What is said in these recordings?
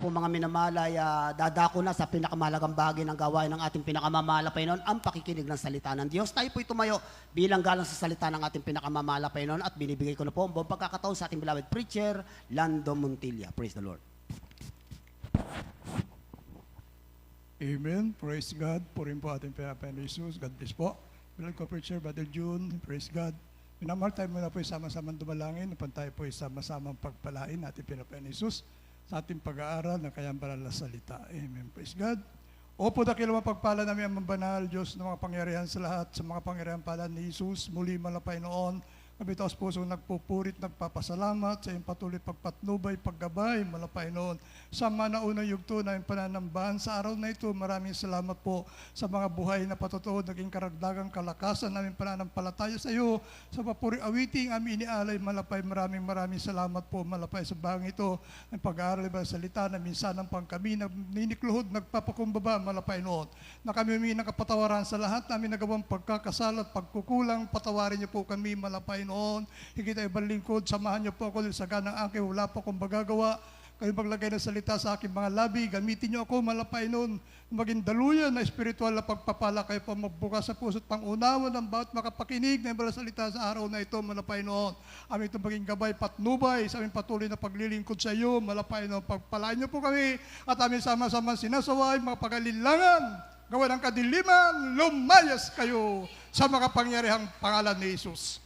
po mga minamalay, dadako na sa pinakamahalagang bahagi ng gawain ng ating pinakamamahal na Panginoon, ang pakikinig ng salita ng Diyos. Tayo po'y tumayo bilang galang sa salita ng ating pinakamamahal na Panginoon at binibigay ko na po ang buong pagkakataon sa ating beloved preacher, Lando Montilla. Praise the Lord. Amen. Praise God. Purin po ating Panginoon Jesus. God bless po. Beloved co-preacher, Brother June. Praise God. Minamahal tayo muna po sama-samang dumalangin upang tayo po sama-samang pagpalain ating Panginoon Jesus sa ating pag-aaral ng kanyang banal na salita. Amen. Praise God. Opo, dakilang mapagpala namin ang banal Diyos ng mga pangyarihan sa lahat, sa mga pangyarihan pala ni Jesus, muli man na Panginoon, kami taos pusong nagpupurit, nagpapasalamat sa iyong patuloy pagpatnubay, paggabay, mala Panginoon. Sa manaunang yugto na iyong pananambahan sa araw na ito, maraming salamat po sa mga buhay na patutuod, naging karagdagang kalakasan namin pananampalataya sa iyo. Sa papuri awiting aming inialay, malapay, maraming salamat po, malapay sa bahang ito. Ang pag-aaral ba salita na minsan ang pang kami na ninikluhod, nagpapakumbaba, mala Panginoon. Na kami humingi ng kapatawaran sa lahat namin nagawang pagkakasala at pagkukulang, patawarin niyo po kami, mala Panginoon. Higit ay balingkod, samahan niyo po ako sa ganang aking wala pa akong magagawa. Kayo maglagay ng salita sa aking mga labi, gamitin niyo ako, mala Panginoon, maging daluyan na espiritual na pagpapala, kayo po magbukas sa puso't pangunawa ng bawat makapakinig na yung salita sa araw na ito, mala Panginoon. Amin itong maging gabay, patnubay, sa aming patuloy na paglilingkod sa iyo, mala Panginoon. Pagpalain niyo po kami at amin sama-sama sinasaway, mga pagalilangan, gawa ng kadiliman, lumayas kayo sa makapangyarihang pangalan ni Jesus.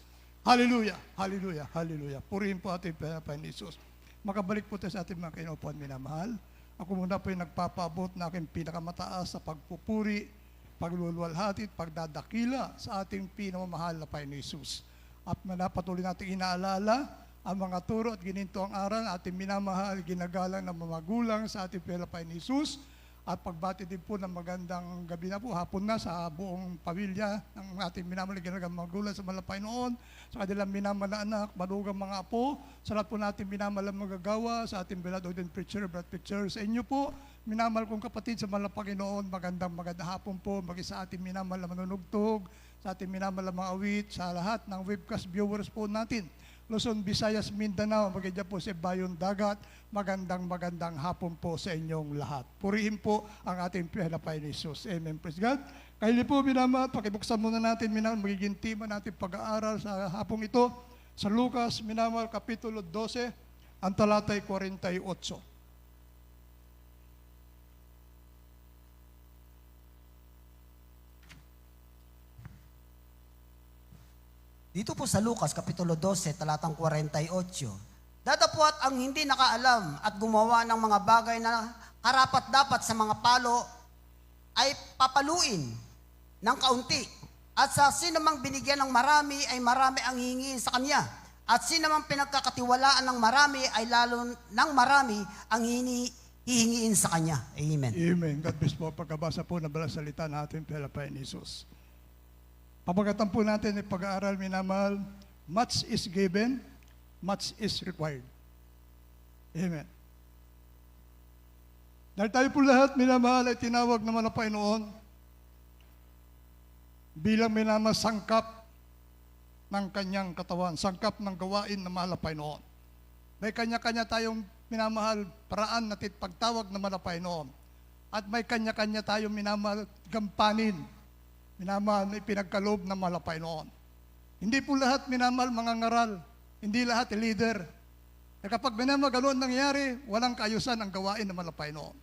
Hallelujah, hallelujah, hallelujah. Purihin po ating Panginoon Jesus. Makabalik po tayo sa ating mga kinupuan minamahal. Ako muna po yung nagpapaabot na aking pinakamataas sa pagpupuri, pagluluwalhati, pagdadakila sa ating pinamamahal na Panginoon Jesus. At manapatuloy natin inaalala ang mga turo at gininto ang aral na ating minamahal, ginagalang ng mga magulang sa ating Panginoon Jesus. At pagbati din po ng magandang gabi na po, hapon na sa buong pamilya ng ating minamahal ginagang magulang sa malapay noon, sa kanilang minamahal na anak, malugang mga apo, sa lahat po natin minamahal ang magagawa, sa ating beloved ordained preacher, brother preacher, sa inyo po, minamahal kong kapatid sa malapay noon, magandang hapon po, maging sa ating minamahal na manunugtog, sa ating minamahal na mga awit, sa lahat ng webcast viewers po natin. Luzon, Visayas, Mindanao, magandang po sa Bayon Dagat, magandang hapon po sa inyong lahat. Purihin po ang ating Panginoon Jesus. Amen. Praise God. Kaili po, minamahal, pakibuksan muna natin, minamahal, magiging tema natin pag-aaral sa hapong ito. Sa Lucas, minamahal, Kapitulo 12, ang talatay 48. Dito po sa Lucas, Kapitulo 12, talatang 48, datapwat ang hindi nakaalam at gumawa ng mga bagay na karapat-dapat sa mga palo ay papaluin ng kaunti. At sa sinamang binigyan ng marami ay marami ang hihingiin sa kanya. At sinamang pinagkakatiwalaan ng marami ay lalo ng marami ang hihingiin sa kanya. Amen. Amen. God bless po. Pagkabasa po ng banal salita natin, Panginoon Jesus. Pamagatan po natin ay pag-aaral, minamahal, much is given, much is required. Amen. Dahil tayo po lahat, minamahal, ay tinawag naman ng Panginoon bilang minamahal sangkap ng kanyang katawan, sangkap ng gawain na mahal na Panginoon. May kanya-kanya tayong minamahal paraan natin pagtawag naman ng Panginoon. At may kanya-kanya tayong minamahal gampanin, minamahal na ipinagkaloob ng mahal na Panginoon. Hindi po lahat minamahal mga ngaral, hindi lahat leader. At kapag minamahal ganoon nangyari, walang kaayusan ang gawain ng mahal na Panginoon.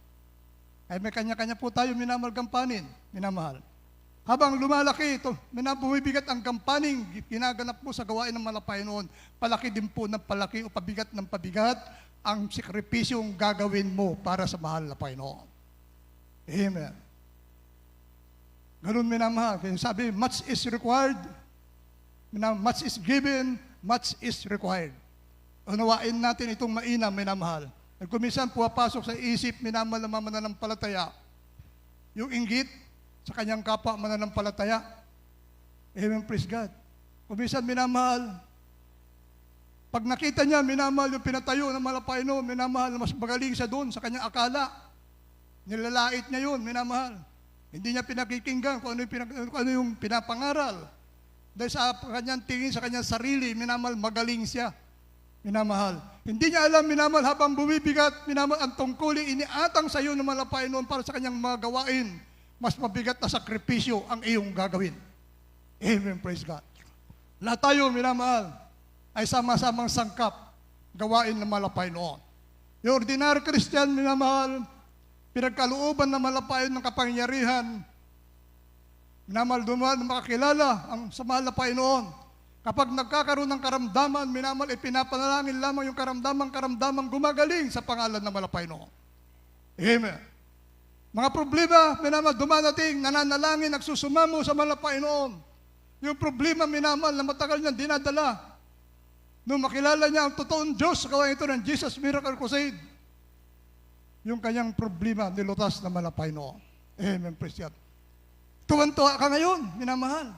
Ay may kanya-kanya po tayo minamahal gampanin, minamahal. Habang lumalaki ito, bumibigat ang gampaning ginaganap mo sa gawain ng mahal na Panginoon, palaki din po ng palaki o pabigat ng pabigat ang sakripisyong gagawin mo para sa mahal na Panginoon. Amen. Ganun minamahal. Kaya sabi, much is required, much is given, much is required. Unawain natin itong mainam, minamahal. At kung minsan puwapasok sa isip, minamahal na mananampalataya, yung inggit sa kanyang kapwa mananampalataya. Amen, praise God. Kung minsan minamahal, pag nakita niya, minamahal yung pinatayo ng malapayno, minamahal na mas magaling siya doon sa kanyang akala. Nilalait niya yun, minamahal. Hindi niya pinakikinggan kung ano yung pinapangaral. Dahil sa kanyang tingin, sa kanyang sarili, minamahal magaling siya. Minamahal. Hindi niya alam, minamahal, habang bumibigat, minamahal, ang tungkuling iniatang sa iyo ng malapay noon para sa kanyang mga gawain, mas mabigat na sakripisyo ang iyong gagawin. Amen, praise God. Lahat tayo, minamahal, ay sama-samang sangkap gawain ng malapay noon. Yung ordinary Christian, minamahal, pinagkalooban ng malapay ng kapangyarihan, minamahal, dumaan na makakilala ang sa malapay noon. Kapag nagkakaroon ng karamdaman, minamahal, ipinapanalangin lamang yung karamdaman gumagaling sa pangalan ng malapay noon. Amen. Mga problema, minamahal, dumadating, nananalangin, nagsusumamo sa malapay noon. Yung problema, minamahal, na matagal niyang dinadala. Nung makilala niya ang totoong Diyos sa gawain ito ng Jesus Miracle Crusade, yung kanyang problema nilutas na malapay noon. Amen, praise God. Tuwan-tuwa ka ngayon, minamahal.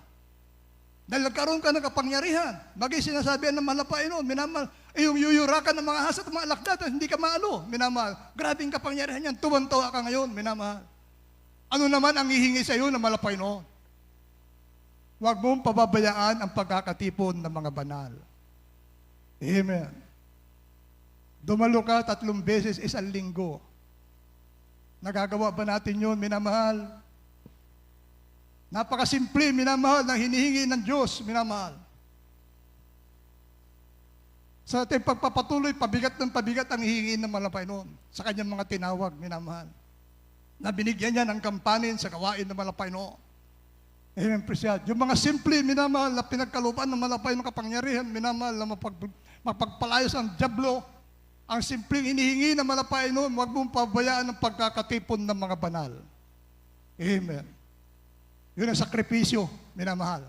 Dahil nagkaroon ka ng kapangyarihan. Bagay sinasabihan ng malapay noon, minamahal, yung yuyurakan ng mga hasat at mga alakdat, hindi ka maano, minamahal. Grabing kapangyarihan yan, tuwan-tuwa ka ngayon, minamahal. Ano naman ang hihingi sa iyo ng malapay noon? Huwag mong pababayaan ang pagkakatipon ng mga banal. Amen. Dumalo ka 3 beses isang linggo. Nagagawa ba natin yun, minamahal? Napakasimple, minamahal, na hinihingi ng Diyos, minamahal. Sa ating pagpapatuloy, pabigat ng pabigat ang hihingi ng malapay noon sa kanyang mga tinawag, minamahal. Na binigyan niya ng kampanin sa gawain ng malapay noon. Amen, praise God. Yung mga simple, minamahal, na pinagkalooban ng malapay ng kapangyarihan, minamahal, na mapagpalayos ang dyablo, ang simpleng inihingi ng malapay noon, huwag mong pabayaan ang pagkakatipon ng mga banal. Amen. Yun ang sakripisyo, minamahal.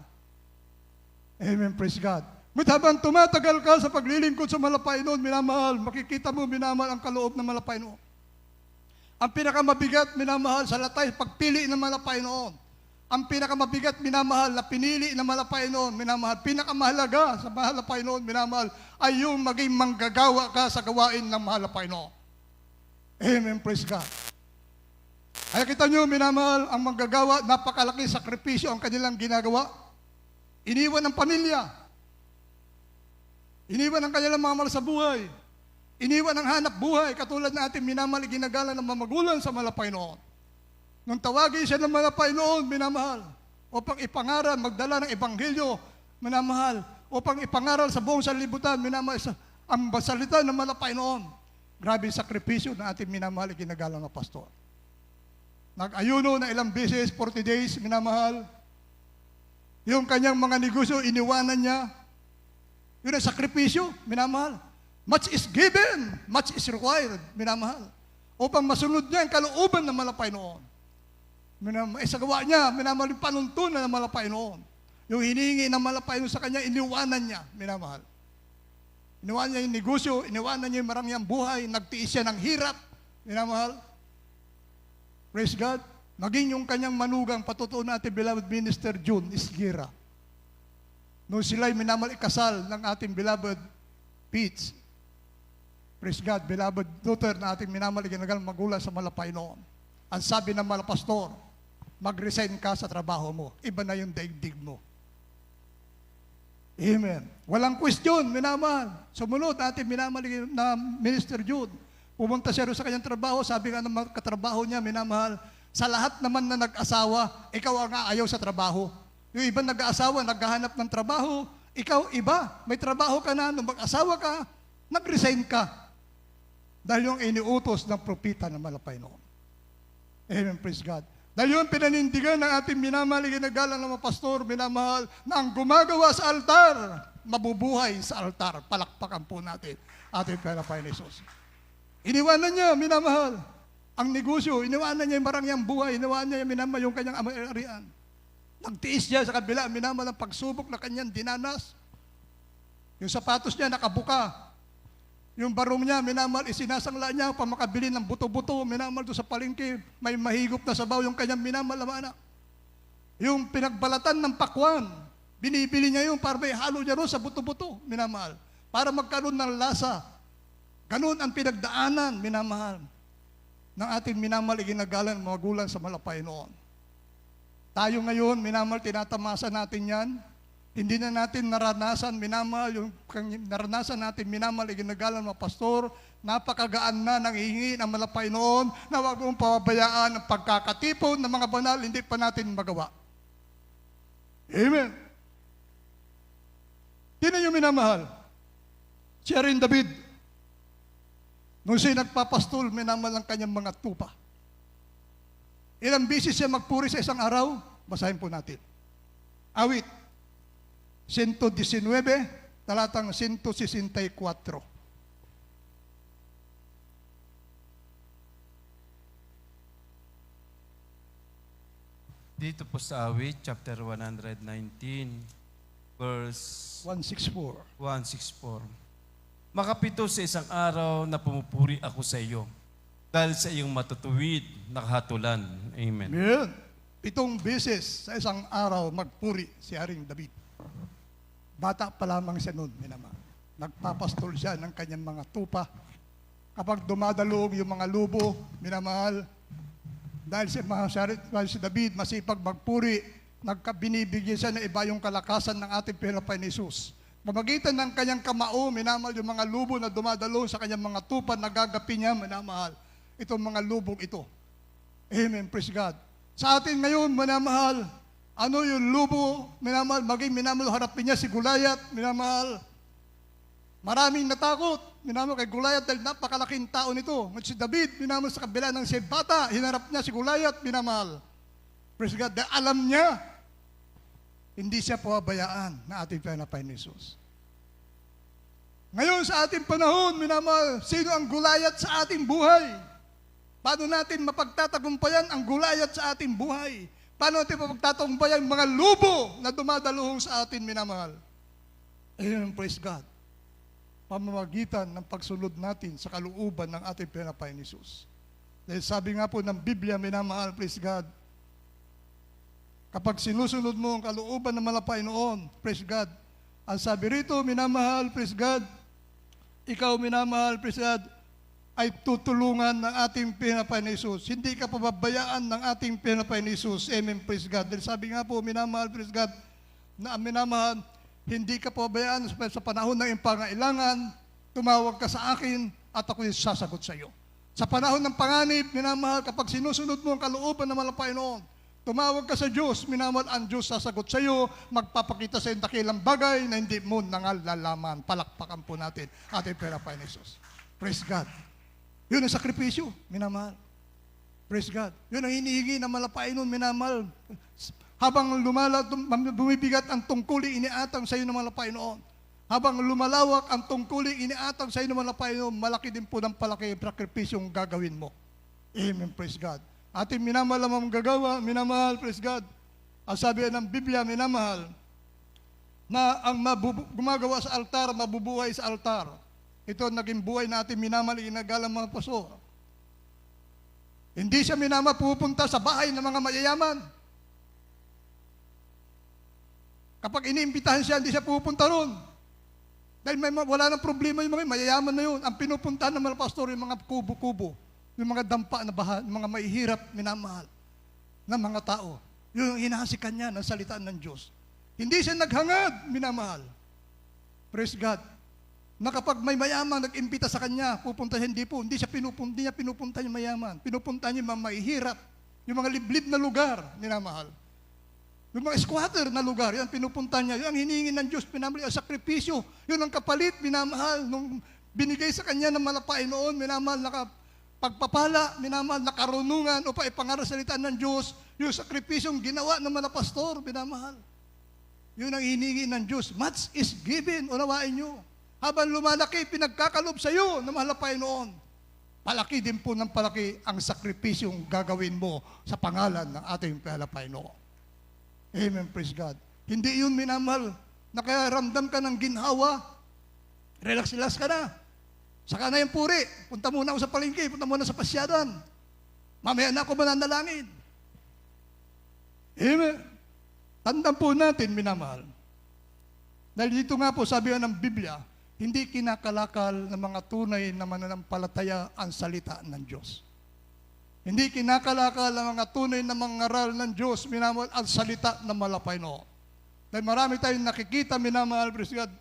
Amen, praise God. Ngunit habang tumatagal ka sa paglilingkod sa malapay noon, minamahal, makikita mo, minamahal, ang kaloob ng malapay noon. Ang pinakamabigat, minamahal, sa latay, pagpili ng malapay noon. Ang pinakamabigat, minamahal, na pinili ng malapay noon, minamahal, pinakamahalaga sa malapay noon, minamahal, ay yung maging manggagawa ka sa gawain ng malapay noon. Amen, praise God. Kaya kita nyo, minamahal, ang manggagawa, napakalaki sakripisyo ang kanilang ginagawa. Iniwan ng pamilya. Iniwan ang kanilang mga mahal sa buhay. Iniwan ang hanap buhay, katulad na ating minamahal, ginagala ng mga magulang sa malapay noon. Nung tawagin siya ng malapay noon, minamahal, upang ipangaral, magdala ng ebanghelyo, minamahal, upang ipangaral sa buong sanlibutan, minamahal, ang salita ng malapay noon. Grabe sakripisyo na ating minamahal, ginagalang na pastor. Nag-ayuno na ilang beses, 40 days, minamahal. Yung kanyang mga negosyo, iniwanan niya. Yun ang sakripisyo, minamahal. Much is given, much is required, minamahal. Upang masunod niya ang kalooban ng malapay noon. Sa gawa niya, minamahal, yung panuntunan ng malapay noon. Yung hinihingi ng malapay noon sa kanya, iniwanan niya, minamahal. Iniwanan niya yung negosyo, iniwanan niya yung marangyang buhay, nagtiis siya ng hirap, minamahal. Praise God. Maging yung kanyang manugang, patutuo natin, beloved Minister June Isgira. Noong sila'y minamahal ikasal ng ating beloved Peach. Praise God, beloved daughter na ating minamahal iginagal magulang sa malapay noon. Ang sabi ng mga pastor, mag-resign ka sa trabaho mo. Iba na yung daigdig mo. Amen. Walang question, minamahal. Sumunod natin minamahal na Minister Jude. Pumunta siya sa kanyang trabaho, sabi nga ng katrabaho niya, minamahal, sa lahat naman na nag-asawa, ikaw ang ayaw sa trabaho. Yung iba nag-aasawa, naghahanap ng trabaho, ikaw iba, may trabaho ka na, nung mag-asawa ka, nag-resign ka. Dahil yung iniutos ng propita na malapay noon. Amen, praise God. Dahil yung pinanindigan ng ating minamahal, ginagalang ng mga pastor, minamahal, na ang gumagawa sa altar, mabubuhay sa altar. Palakpakan po natin ating malapay ni Jesus. Iniwanan niya, minamahal, ang negosyo, iniwanan niya yung marangyang buhay, iniwanan niya yung minamahal yung kanyang ari-arian. Nagtiis niya sa kabila, minamahal ang pagsubok na kanyang dinanas. Yung sapatos niya nakabuka. Yung barong niya, minamahal, isinasangla niya para makabili ng buto-buto, minamahal doon sa palengke, may mahigop na sabaw yung kanyang minamahal na anak. Yung pinagbalatan ng pakwan, binibili niya yung para may halo niya roon sa buto-buto, minamahal. Para magkaroon ng lasa. Ganun ang pinagdaanan, minamahal, ng ating minamahal iginagalan mga magulang sa malapay noon. Tayo ngayon, minamahal, tinatamasa natin yan. Hindi na natin naranasan, minamahal, yung naranasan natin, minamahal, iginagalang mga pastor, napakagaan na ng hihingi ng malapay noon, na huwag mong pababayaan ang pagkakatipon ng mga banal, hindi pa natin magawa. Amen. Sino yung minamahal? Siya rin David. Nung siya nagpapastol, minamahal ang kanyang mga tupa. Ilang bisis siya magpuri sa isang araw? Basahin po natin. Awit 119, talatang 164. Dito po sa Awit, chapter 119, verse 164. 164. Makapito sa isang araw na pumupuri ako sa iyo, dahil sa iyong matutuwid na kahatulan. Amen. Amen. 7 beses sa isang araw magpuri si Haring David. Bata pa lamang siya noon, minama. Nagpapastol siya ng kanyang mga tupa. Kapag dumadalog yung mga lubo, minamahal, dahil si David masipag magpuri, binibigyan siya na iba yung kalakasan ng ating Panginoon Jesus. Mamagitan ng kanyang kamao, minamahal yung mga lubo na dumadalo sa kanyang mga tupa, nagagapi niya, minamahal, itong mga lubong ito. Amen, praise God. Sa atin ngayon, minamahal, ano yung lubo, minamahal, maging minamahal, harapin niya si Goliath, minamahal. Maraming natakot, minamahal kay Goliath dahil napakalaking tao nito. Ngunit si David, minamahal sa kabila ng bata, hinarap niya si Goliath, minamahal. Praise God, dahil alam niya, hindi siya pababayaan na ating Panginoon Jesus. Ngayon sa ating panahon, minamahal, sino ang Goliath sa ating buhay? Paano natin mapagtatagumpayan ang Goliath sa ating buhay? Paano natin mapagtatagumpayan ang mga lubo na dumadaluhong sa atin, minamahal? Ayun, praise God. Pamamagitan ng pagsunod natin sa kalooban ng ating Panginoon Jesus. Dahil sabi nga po ng Biblia, minamahal, praise God, kapag sinusunod mo ang kalooban ng malapay noon, praise God, ang sabi rito, minamahal, praise God, ikaw, minamahal, praise God, ay tutulungan ng ating Panginoon Jesus. Hindi ka pababayaan ng ating Panginoon Jesus. Amen, praise God. Dahil sabi nga po, minamahal, praise God, na minamahal, hindi ka pababayaan sa panahon ng iyong pangailangan, tumawag ka sa akin at ako'y sasagot sa iyo. Sa panahon ng panganib, minamahal, kapag sinusunod mo ang kalooban ng malapay noon, tumawag ka sa Diyos, minamahal, ang Diyos sasagot sa iyo, magpapakita sa iyo dakilang bagay na hindi mo nalalaman. Palakpakan po natin ating Panginoon Jesus. Praise God. Yun ang sakripisyo, minamahal. Praise God. Yun ang hinihingi ng malapay noon, minamahal. Habang bumibigat ang tungkuling iniatang sa iyo ng malapay noon. Habang lumalawak ang tungkuling iniatang sa iyo ng malapay noon, malaki din po ng palaki sakripisyong gagawin mo. Amen, praise God. Ating minamahal ang gagawa, minamahal, praise God. Ang sabi ng Biblia, minamahal, na ang gumagawa sa altar, mabubuhay sa altar. Ito ang naging buhay natin, minamahal, inagalang mga paso. Hindi siya minamahal pupunta sa bahay ng mga mayayaman. Kapag iniimbitahan siya, hindi siya pupunta ron. Dahil wala nang problema yung mga mayayaman na yun. Ang pinupuntahan ng mga pastor, yung mga kubo-kubo, yung mga dampa na baha, yung mga mahihirap, minamahal ng mga tao. Yung hinahasikan niya ng salitaan ng Diyos. Hindi siya naghangad, minamahal. Praise God. Na kapag may mayaman nag-imbita sa kanya, pupunta siya, hindi niya pinupunta yung mayaman. Pinupunta niya yung mga mahihirap, yung mga liblib na lugar, minamahal. Yung mga squatter na lugar, yan pinupunta niya. Yung ang hiningi ng Diyos, pinamahal, ang sakripisyo, yun ang kapalit, minamahal, nung binigay sa kanya ng malapay noon, minamahal, pagpapala, minamahal, na karunungan o ipangarasalitaan ng Diyos, yung sakripisyong ginawa ng mga pastor, minamahal. Yun ang hiningi ng Diyos. Much is given, unawain nyo. Habang lumalaki, pinagkakalob sa iyo na malapay noon. Palaki din po ng palaki ang sakripisyong gagawin mo sa pangalan ng ating palapay noon. Amen, praise God. Hindi yun, minamahal, na kaya ramdam ka ng ginhawa, relax ka na. Saka na yung puri. Punta muna ako sa palengke, punta muna sa pasyadan. Mamaya na ako mananalangin. Amen. Tandaan po natin, minamahal. Dahil dito nga po, sabi ng Biblia, hindi kinakalakal ng mga tunay na mananampalataya ang salita ng Diyos. Hindi kinakalakal ng mga tunay na mangaral ng Diyos, minamahal, ang salita ng malapay noon. Dahil marami tayong nakikita, minamahal, praise God.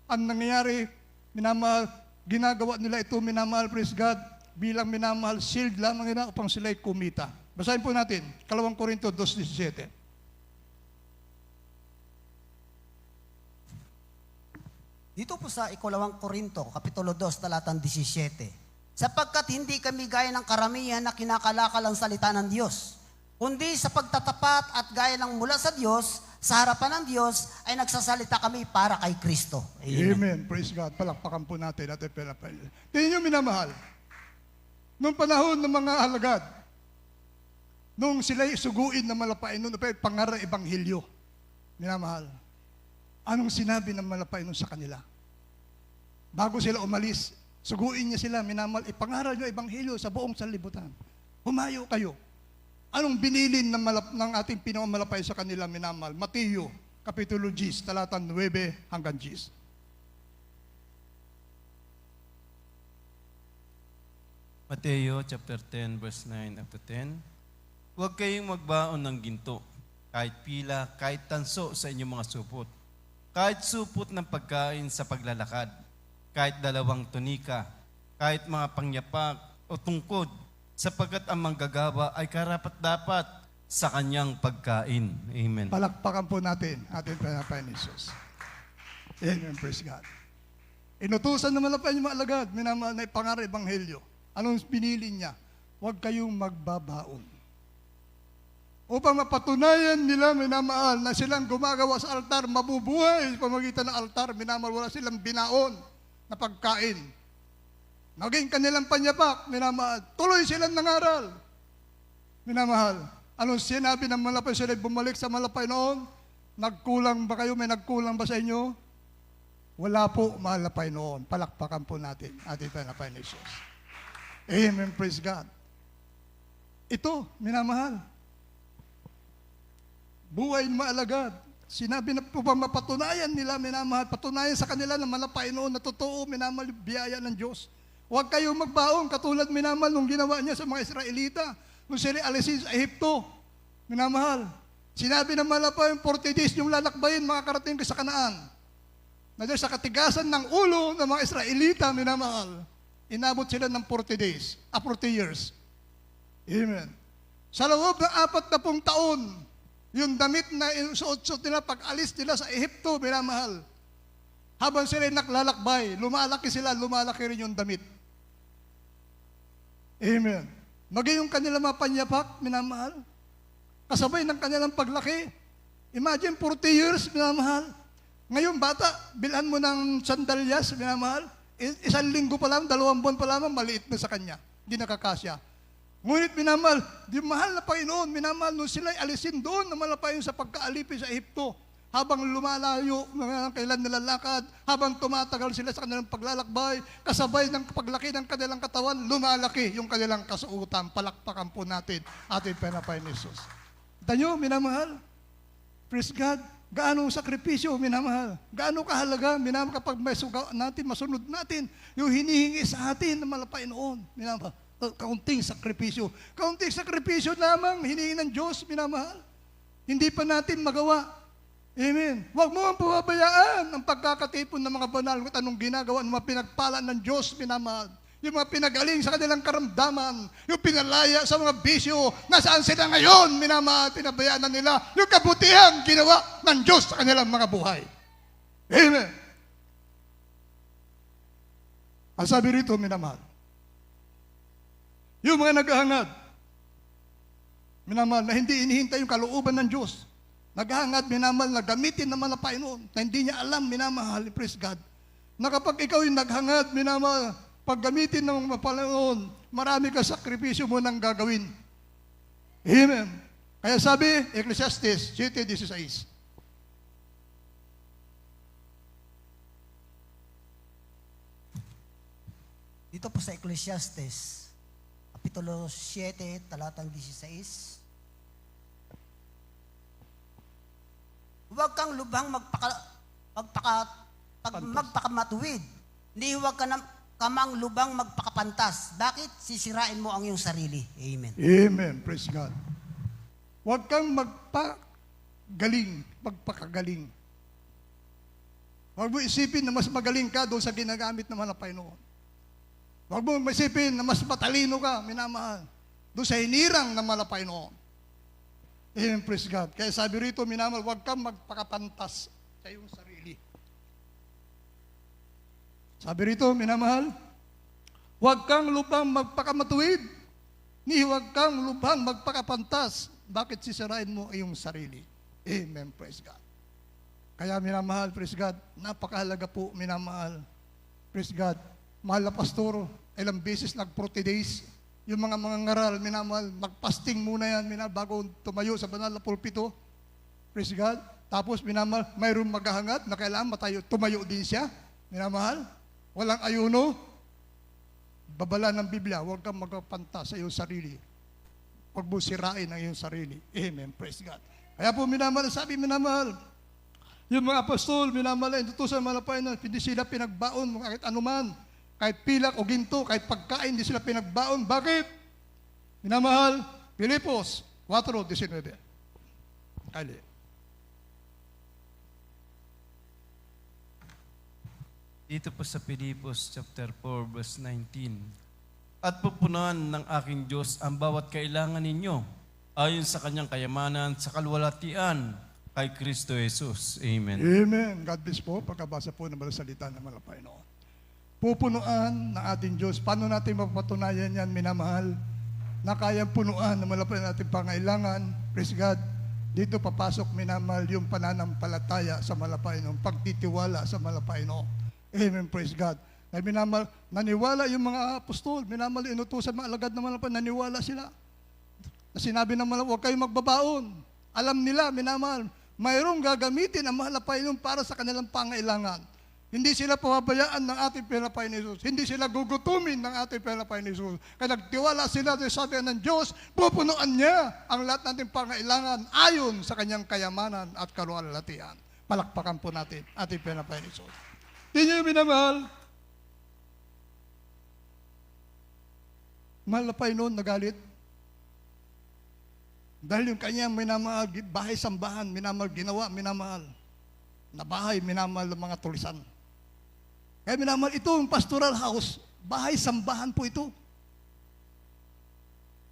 Ang nangyayari, minamahal, ginagawa nila ito, minamahal, praise God, bilang minamahal, shield lamang nila upang sila'y kumita. Basahin po natin, 2 Korinto 2:17. Dito po sa 2 Korinto, Kapitulo 2, talatang 17. Sapagkat hindi kami gaya ng karamihan na kinakalakal ang salita ng Diyos, kundi sa pagtatapat at gaya ng mula sa Diyos, sa harapan ng Diyos, ay nagsasalita kami para kay Kristo. Amen. Amen. Praise God. Palakpakan po natin at pinapailan. Tingnan nyo, minamahal. Noong panahon ng mga alagad, nung sila'y suguin na malapain nun, pangarang ebanghelyo, minamahal, anong sinabi ng malapain nun sa kanila? Bago sila umalis, suguin niya sila, minamahal, ipangaral nyo ebanghelyo sa buong sanlibutan. Humayo kayo. Anong binilin ng ating pinakamalapay sa kanila, minamahal? Mateo, Kapitulo 10, talatang 9 hanggang 10. Mateo chapter 10 verse 9 up to 10. Huwag kayong magbaon ng ginto, kahit pila, kahit tanso sa inyong mga supot, kahit supot ng pagkain sa paglalakad, kahit 2 tunika, kahit mga pangyapak o tungkod, sapagkat ang manggagawa ay karapat-dapat sa kanyang pagkain. Amen. Palakpakan po natin ating Panginoon Jesus. Amen, praise God. Inutusan naman na pa yung mga alagad, minamahal na ipangaral ebanghelyo. Anong pinili niya? Huwag kayong magbabaon. Upang mapatunayan nila, minamahal, na silang gumagawa sa altar, mabubuhay sa pamagitan ng altar, minamahal, wala silang binaon na pagkain. Naging kanilang panyapak, minamahal, tuloy silang nangaral. Minamahal, anong sinabi ng malapay sila bumalik sa malapay noon? Nagkulang ba kayo? May nagkulang ba sa inyo? Wala po, malapay noon. Palakpakan po natin ating palapay ni Jesus. Amen, praise God. Ito, minamahal, buhay ng mga alagad. Sinabi na po ba mapatunayan nila, minamahal, patunayan sa kanila na malapay noon na totoo, minamahal, biyaya ng Diyos. Huwag kayong magbaong katulad, minamahal, nung ginawa niya sa mga Israelita, nung sila alisin sa Ehipto. Minamahal, sinabi na malapay, 40 days yung lalakbayin, makakarating ka sa Kanaan. Na dahil sa katigasan ng ulo ng mga Israelita, minamahal, inabot sila ng 40 days, 40 years. Amen. Sa loob ng 40 taon, yung damit na suot-suot nila pag alis nila sa Ehipto, minamahal, habang sila naklalakbay, lumalaki sila, lumalaki rin yung damit. Amen. Maging yung kanilang mga panyapak, minamahal, kasabay ng kanilang paglaki. Imagine, 40 years, minamahal. Ngayon, bata, bilhan mo ng sandalyas, minamahal, 1 linggo pa lang, 2 buwan pa lamang, maliit na sa kanya. Hindi nakakasya. Ngunit, minamahal, di mahal na Panginoon, minamahal, nung sila'y alisin doon na malapayon sa pagkaalipin sa Ehipto, habang lumalayo, kailan nilalakad, habang tumatagal sila sa kanilang paglalakbay, kasabay ng paglaki ng kanilang katawan, lumalaki yung kanilang kasuutan. Palakpakan po natin ating pinapay ni Jesus. Tanyo, minamahal, praise God, gaano sakripisyo, minamahal, gaano kahalaga, minamahal, kapag may suga natin, masunod natin, yung hinihingi sa atin na malapay noon, minamahal, kaunting sakripisyo. Kaunting sakripisyo lamang hinihingi ng Diyos, minamahal. Hindi pa natin magawa. Amen. Huwag mo ang pababayaan ang pagkakatipon ng mga banal kung anong ginagawa ng mga pinagpala ng Diyos, minamahal. Yung mga pinagaling sa kanilang karamdaman, yung pinalaya sa mga bisyo, nasaan sila ngayon, minamahal, pinabayaan na nila yung kabutihan ginawa ng Diyos sa kanilang mga buhay. Amen. Ang sabi rito, minamahal, yung mga naghahangad, minamahal, na hindi inihintay yung kalooban ng Diyos, naghahangad, minamahal, na gamitin naman na Panginoon, na hindi niya alam, minamahal, praise God, na kapag ikaw yung naghangad, minamahal, pag gamitin ng mga Panginoon, marami ka sakripisyo mo nang gagawin. Amen. Kaya sabi, Ecclesiastes 7:16, Dito po sa Ecclesiastes, Kapitulo 7, talatang 16. Huwag kang lubhang magpakamatuwid. Hindi huwag ka kamang lubhang magpakapantas. Bakit? Sisirain mo ang iyong sarili. Amen. Amen. Praise God. Huwag kang galing, magpakagaling. Huwag mo isipin na mas magaling ka doon sa ginagamit naman ng Panginoon. Huwag mo isipin na mas matalino ka, minamahal, doon sa hinirang ng mga Panginoon. Amen, praise God. Kaya sabi rito, minamahal, huwag kang magpakapantas sa iyong sarili. Sabi rito, minamahal, huwag kang lubhang magpakamatuwid, ni huwag kang lubhang magpakapantas. Bakit sisirain mo iyong sarili? Amen, praise God. Kaya minamahal, praise God, napakahalaga po, minamahal, praise God. Mahal na pastor, ilang beses nag-40 days, yung mga ngaral, minamahal, mag-fasting muna yan, minamahal, bago tumayo sa banal na pulpito, praise God. Tapos minamahal, mayroong maghahangad na kailangan tumayo din siya, minamahal, walang ayuno, babala ng Biblia, huwag kang magpanta sa iyong sarili. Huwag mo sirain ang iyong sarili. Amen, praise God. Kaya po minamahal, sabi minamahal, yung mga apostol, minamahal, inutusan mga Panginoon, hindi sila pinagbaon kahit anuman, kahit pilak o ginto, kahit pagkain, hindi sila pinagbaon. Bakit? Minamahal, Filipos 4:19. Kali. Dito po sa Filipos chapter 4 verse 19. At pupunan ng aking Diyos ang bawat kailangan ninyo ayon sa kanyang kayamanan sa kalwalatian kay Kristo Jesus. Amen. Amen. God bless po. Pagkabasa po ng malang salita ng mga Panginoon. Pupunuan ng ating Diyos. Paano natin mapatunayan yan, minamahal? Na kayang punuan ng malapit natin pangailangan. Praise God. Dito papasok, minamahal, yung pananampalataya sa Panginoon, pagtitiwala sa Panginoon. Amen. Praise God. Dahil minamahal, naniwala yung mga apostol, minamahal, inutusan mga alagad ng Panginoon, naniwala sila. Na sinabi ng mga, huwag kayong magbabaon. Alam nila, minamahal, mayroong gagamitin ang mahal na Panginoon para sa kanilang pangailangan. Hindi sila pababayaan ng ating Panginoon Jesus. Hindi sila gugutumin ng ating Panginoon Jesus. Kaya nagtiwala sila sa sabi ng Diyos, pupunuan niya ang lahat nating pangailangan ayon sa kanyang kayamanan at kaluwalhatian. Palakpakan po natin ating Panginoon Jesus. Hindi niyo minamahal. Mahal na Panginoon, nagalit. Dahil yung kanyang minamahal, bahay sambahan, minamahal, ginawa, minamahal. Na bahay, minamahal ng mga tulisan. Kaya minamahal, ito ang pastoral house, bahay sambahan po ito.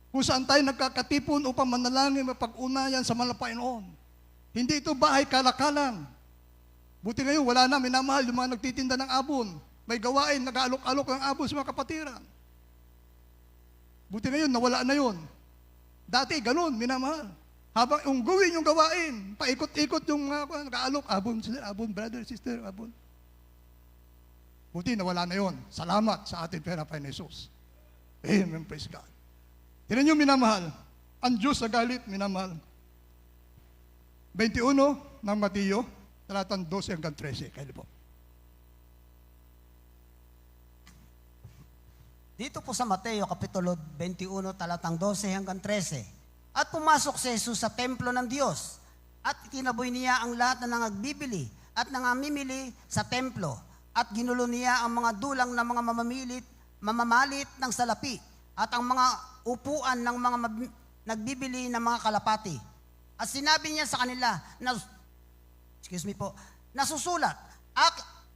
Kung saan tayo nagkakatipon upang manalangin, mapag-unayan sa mga Panginoon. Hindi ito bahay kalakalan. Buti ngayon, wala na, minamahal, yung mga nagtitinda ng abon. May gawain, nag-aalok-alok ng abon sa mga kapatiran. Buti ngayon, nawala na yun. Dati, ganun, minamahal. Habang ungguin yung gawain, paikot-ikot yung mga nag-aalok, abon, brother, sister, abon. Buti, nawala na yun. Salamat sa ating Panginoon Jesus. Amen, praise God. Tinan nyo, minamahal, ang Diyos sa galit, minamahal. 21 ng Mateo, talatang 12 hanggang 13. Kayo po. Dito po sa Mateo, Kapitulo 21, talatang 12 hanggang 13. At pumasok si Jesus sa templo ng Diyos, at itinaboy niya ang lahat na nangagbibili at nangamimili sa templo, at ginulo niya ang mga dulang ng mga mamamalit ng salapi, at ang mga upuan ng mga nagbibili ng mga kalapati. At sinabi niya sa kanila, nasusulat,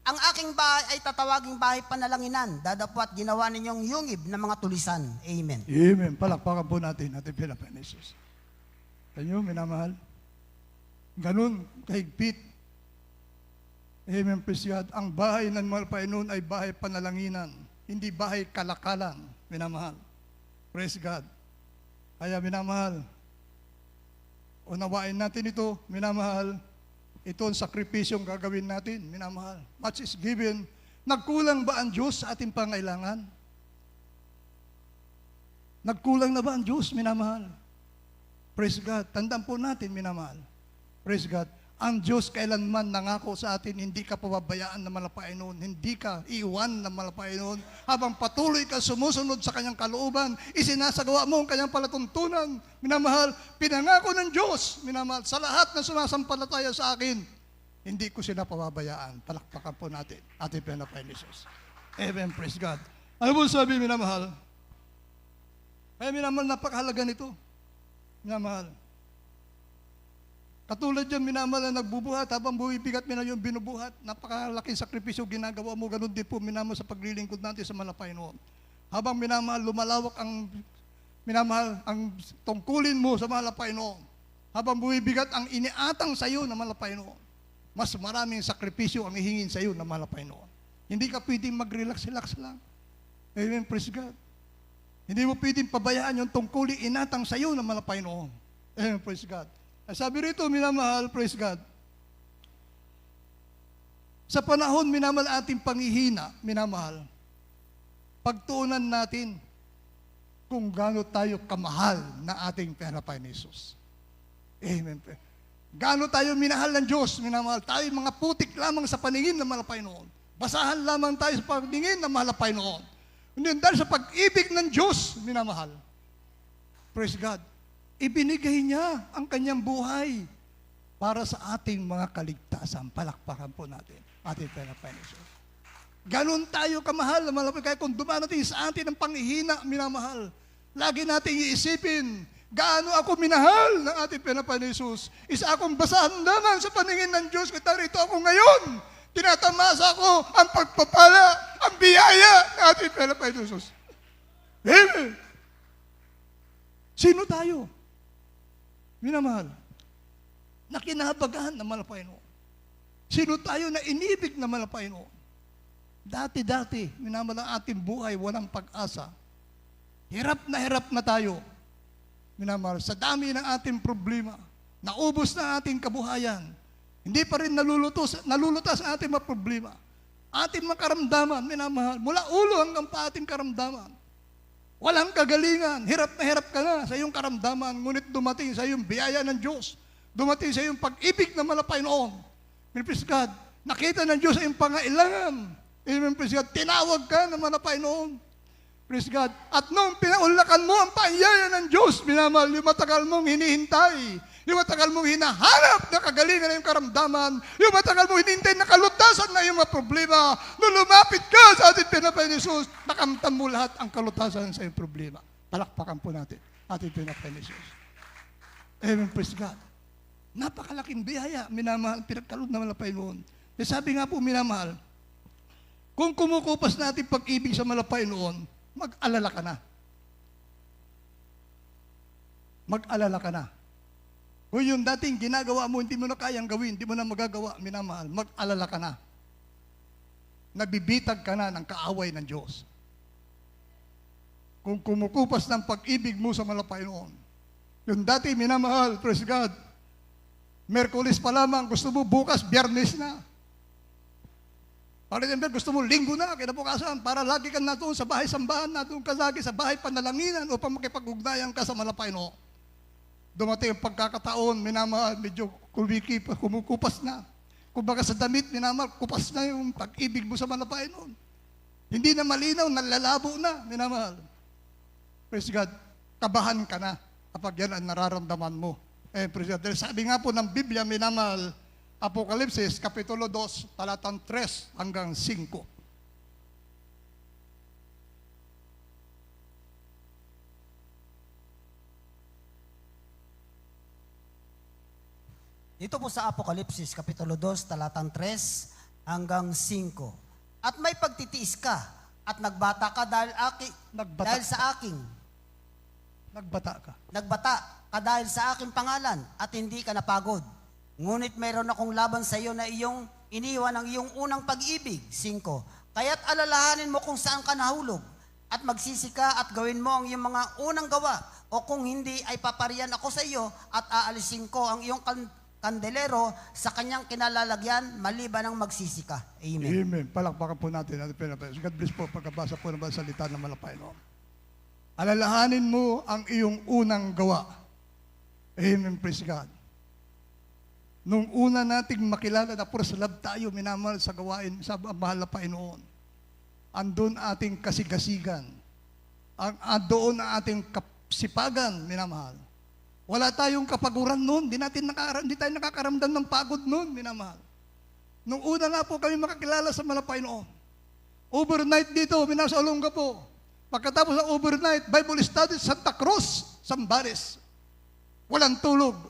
ang aking bahay ay tatawaging bahay panalanginan, dadapwat ginawa ninyong yungib ng mga tulisan. Amen. Amen. Palakpakan po natin ating Panginoon Jesus. Kanyo, minamahal. Ganun, kahigpit. Amen, praise God. Ang bahay ng mga Panginoon ay bahay panalanginan, hindi bahay kalakalan, minamahal. Praise God. Kaya minamahal, unawain natin ito, minamahal. Ito ang sakripisyong gagawin natin, minamahal. Much is given. Nagkulang ba ang Diyos sa ating pangailangan? Nagkulang na ba ang Diyos, minamahal? Praise God. Tandaan po natin, minamahal. Praise God. Ang Diyos kailanman nangako sa atin, hindi ka pababayaan ng mga Panginoon, hindi ka iwan ng mga Panginoon. Habang patuloy ka sumusunod sa kanyang kalooban, isinasagawa mo ang kanyang palatuntunan. Minamahal, pinangako ng Diyos, minamahal, sa lahat na sumasampalataya sa akin, hindi ko sila pababayaan. Palakpakan po natin, ating Panginoon Jesus. Amen, praise God. Ano po sabi, minamahal? Kaya minamahal, napakahalaga nito. Minamahal. Katulad yan, minamahal na nagbubuhat, habang buwibigat mo na yung binubuhat, napakalaking sakripisyo ginagawa mo, ganun din po minamahal sa paglilingkod natin sa malapay noon. Habang minamahal, lumalawak ang minamahal, ang tungkulin mo sa malapay noon. Habang buwibigat ang iniatang sa iyo na malapay noon. Mas maraming sakripisyo ang ihingin sa iyo na malapay noon. Hindi ka pwedeng mag-relax-relax lang. Amen, praise God. Hindi mo pwedeng pabayaan yung tungkulin inatang sa iyo na malapay noon. Amen, praise God. Sabi rito, minamahal, praise God. Sa panahon, minamahal ating panghihina, minamahal, pagtuunan natin kung gaano tayo kamahal na ating Panginoon Jesus. Amen. Gaano tayo minahal ng Diyos, minamahal. Tayo mga putik lamang sa paningin ng malapay noon. Basahan lamang tayo sa paningin ng malapay noon. Hindi dahil sa pag-ibig ng Diyos, minamahal. Praise God. Ibinigay niya ang kanyang buhay para sa ating mga kaligtasan. Palakpakan po natin ating Panginoon Jesus. Ganon tayo kamahal na malapit. Kaya kung dumarating sa atin ang panghihina, minamahal, lagi nating iisipin, gaano ako minahal ng ating Panginoon Jesus. Isa akong basahan lamang sa paningin ng Diyos. Kaya rito ako ngayon. Tinatamasa ko ang pagpapala, ang biyaya ng ating Panginoon Jesus. Amen. Sino tayo? Minamahal, na kinahabagahan ng malapay noon. Sino tayo na inibig ng malapay noon? Dati-dati, minamahal ang ating buhay, walang pag-asa. Hirap na tayo. Minamahal, sa dami ng ating problema, naubos na ating kabuhayan, hindi pa rin nalulutas ang ating mga problema. Ating mga karamdaman, minamahal, mula ulo hanggang pa ating karamdaman. Walang kagalingan, hirap ka na sa iyong karamdaman, ngunit dumating sa iyong biyaya ng Diyos. Dumating sa iyong pag-ibig na malapay noon. Praise God, nakita ng Diyos sa iyong pangailangan. Amen, praise God, tinawag ka na malapay noon. Praise God, at nung pinaulakan mo ang paanyaya ng Diyos, minamahal, yung matagal mong hinihintay, yung matagal mong hinahanap na kagalingan na yung karamdaman, yung matagal mong hinihintay na kalutasan na yung mga problema, nung lumapit ka sa ating Panginoon Jesus, nakamtan mo lahat ang kalutasan sa iyong problema. Palakpakan po natin ating Panginoon Jesus. Amen, praise God. Napakalaking biyaya, minamahal, pinagkaloob na malapay noon. E sabi nga po, minamahal, kung kumukupas natin pag-ibig sa malapay noon, mag-alala ka na. Mag-alala ka na. Kung yung dating ginagawa mo, hindi mo na kayang gawin, hindi mo na magagawa, minamahal, mag-alala ka na. Nabibitag ka na ng kaaway ng Diyos. Kung kumukupas ng pag-ibig mo sa malapay noon, yung dati, minamahal, praise God, Merkulis pa lamang, gusto mo bukas, Biyernes na. Para din gusto mo linggo na, kinabukasan, para lagi ka na doon sa bahay sambahan, na doon ka lagi sa bahay panalanginan upang makipag-ugnayan ka sa malapay noon. Dumating ang pagkakataon, minamahal, medyo kumukupas na. Kumbaga sa damit, minamahal, kupas na yung pag-ibig mo sa malapay noon. Hindi na malinaw, nalalabo na, minamahal. Praise God, kabahan ka na kapag yan ang nararamdaman mo. Praise God. Sabi nga po ng Biblia, minamahal, Apokalipsis, Kapitulo 2, talatang 3 hanggang 5. Dito po sa Apokalipsis, Kapitulo 2, talatang 3 hanggang 5. At may pagtitiis ka, at nagbata ka dahil sa aking. Nagbata ka. Nagbata ka dahil sa aking pangalan, at hindi ka napagod. Ngunit mayroon akong laban sa iyo na iyong iniwan ang iyong unang pag-ibig. 5. Kaya't alalahanin mo kung saan ka nahulog, at magsisi ka at gawin mo ang iyong mga unang gawa, o kung hindi ay paparian ako sa iyo at aalisin ko ang iyong kandelero sa kanyang kinalalagyan, maliban ang magsisi ka. Amen. Amen. Palakpakan po natin. God bless po pagkabasa po ng salita ng malapay noon. Alalahanin mo ang iyong unang gawa. Amen. Praise God. Nung una nating makilala na first love tayo, minamahal sa gawain, sa mahal na Panginoon. Andun ating kasigasigan. Doon ang ating kasipagan, minamahal. Wala tayong kapaguran noon, hindi tayo nakakaramdam ng pagod noon, minamahal. Nung una nga po kami makakilala sa malapay noon. Overnight dito, minasa Olonga po. Pagkatapos ng overnight, Bible study, Santa Cruz, Zambales. Walang tulog.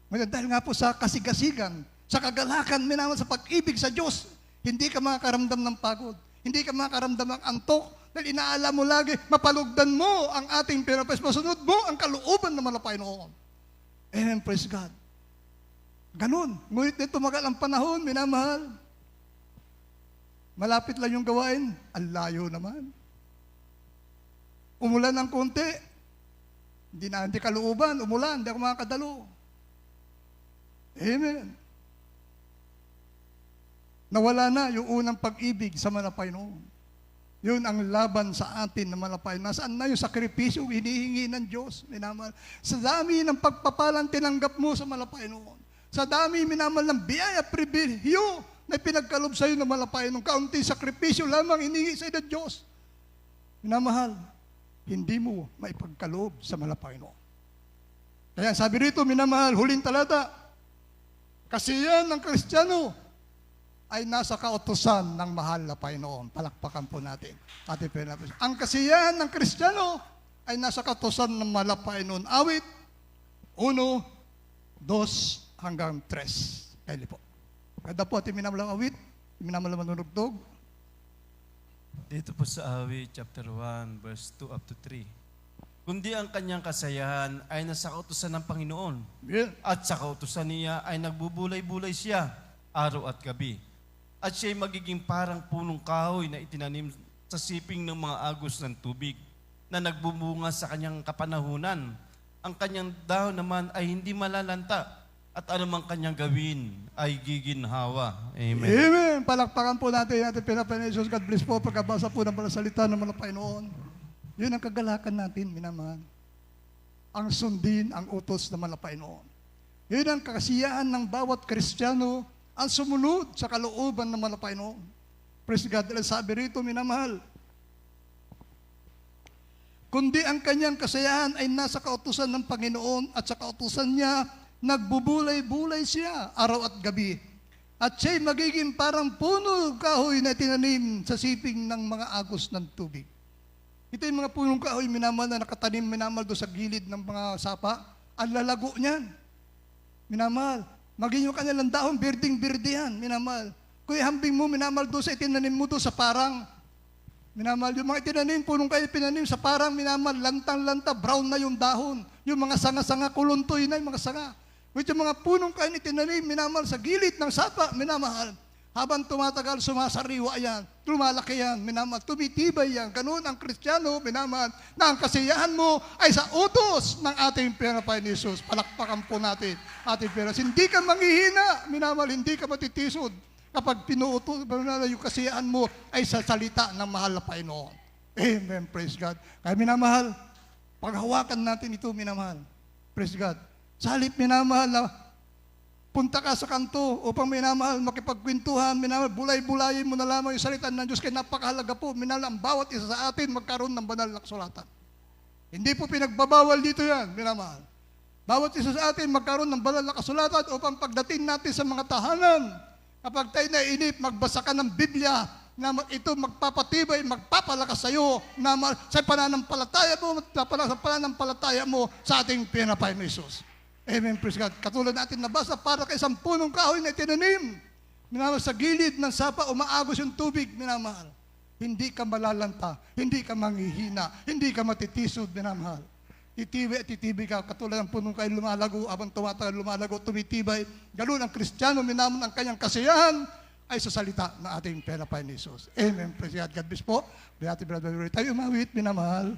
Ngayon, dahil nga po sa kasigasigan, sa kagalakan, minamahal, sa pag-ibig sa Diyos, hindi ka makakaramdam ng pagod. Hindi ka makakaramdam ng antok. Dahil inaalam mo lagi, mapalugdan mo ang ating pinapais. Masunod mo ang kalooban ng malapay noon. Amen, praise God. Ganun. Ngunit dito tumagal ang panahon, minamahal. Malapit lang yung gawain, ang layo naman. Umulan ng konti, hindi kalooban, umulan, hindi ako makakadalo. Amen. Nawala na yung unang pag-ibig sa malapay noon. Yun ang laban sa atin na malapay. Nasaan na yung sakripisyo hinihingi ng Diyos, minamahal. Sa dami ng pagpapalang tinanggap mo sa malapay noon. Sa dami, minamahal, ng biyaya, pribilehyo na pinagkalob sa iyo ng malapay noon. Kaunting sakripisyo lamang hinihingi sa iyo ng Diyos. Minamahal, hindi mo maipagkalob sa malapay noon. Kaya sabi rito, minamahal, huling talata, kasiyahan ng Kristiyano ay nasa kautusan ng mahal na Panginoon. Palakpakan po natin. Ang kasiyahan ng Kristiyano ay nasa kautusan ng mahal na Panginoon. Awit 1, 2 hanggang 3. Kaili po. Kada po ating minamalang awit, minamalang manunugtog. Dito po sa awit, chapter 1, verse 2 up to 3. Kundi ang kanyang kasayahan ay nasa kautusan ng Panginoon. Yeah. At sa kautusan niya ay nagbubulay-bulay siya araw at gabi. At siya'y magiging parang punong kahoy na itinanim sa siping ng mga agos ng tubig na nagbubunga sa kanyang kapanahunan. Ang kanyang dahon naman ay hindi malalanta at anumang kanyang gawin ay giginhawa. Amen. Amen. Palakpakan po natin ating pinapain Jesus. God bless po pagkabasa po ng salita ng mga Panginoon. Yun ang kagalakan natin, minamahal. Ang sundin, ang utos ng mga Panginoon. Yun ang kakasiyahan ng bawat Kristiyano ang sumunod sa kalooban ng mga Panginoon. Praise God. Dahil sabi rito, minamahal, kundi ang kanyang kasayahan ay nasa kautusan ng Panginoon at sa kautusan niya, nagbubulay-bulay siya araw at gabi. At siya'y magiging parang puno kahoy na tinanim sa siping ng mga agos ng tubig. Ito yung mga punong kahoy, minamahal, na nakatanim, minamahal, doon sa gilid ng mga sapa. Ang lalago niyan. Minamahal, maging yung kanilang dahon, birding-birdi yan, minamahal. Kung ihambing mo, minamahal, doon sa itinanim mo doon sa parang. Minamahal, yung mga itinanim, punong kayo pinanim sa parang, minamahal, lantang-lanta, brown na yung dahon. Yung mga sanga-sanga, kuluntoy na yung mga sanga. With yung mga punong kayo itinanim, minamahal, sa gilid ng sapa, minamahal. Habang tumatagal, sumasariwa yan, lumalaki yan, minamahal, tumitibay yan. Ganun ang Kristiyano, minamahal, na ang kasiyahan mo ay sa utos ng ating pinapay ni Jesus. Palakpakan po natin ating pinapay. Hindi ka manghihina, minamahal, hindi ka matitisod kapag pinuutos, yung kasiyahan mo ay sa salita ng mahal na Panginoon. Amen, praise God. Kaya minamahal, paghawakan natin ito, minamahal. Praise God. Sa halip, minamahal, na punta ka sa kanto upang minamahal, makipagkwentuhan, minamahal, bulay-bulayin mo na lamang yung salita ng Diyos. Kaya napakahalaga po, minamahal, ang bawat isa sa atin magkaroon ng banal na kasulatan. Hindi po pinagbabawal dito yan, minamahal. Bawat isa sa atin magkaroon ng banal na kasulatan upang pagdating natin sa mga tahanan, kapag tayo nainip, magbasa ka ng Biblia, na ito magpapatibay, magpapalakas sa iyo, na sa pananampalataya mo, sa pananampalataya mo sa ating pinapay ni Jesus. Amen, praise God. Katulad natin nabasa, para kay isang punong kahoy na itinanim. Minamahal, sa gilid ng sapa, umaagos yung tubig, minamahal. Hindi ka malalanta, hindi ka manghihina, hindi ka matitisod, minamahal. Titibay at titibay ka, katulad ng punong kahoy lumalago, abang tumatagal lumalago, tumitibay. Ganun ang Kristiyano, minamahal, ang kanyang kasiyahan ay sa salita ng ating pinapay ni Jesus. Amen, praise God. God bless po. Tayo umawit, minamahal.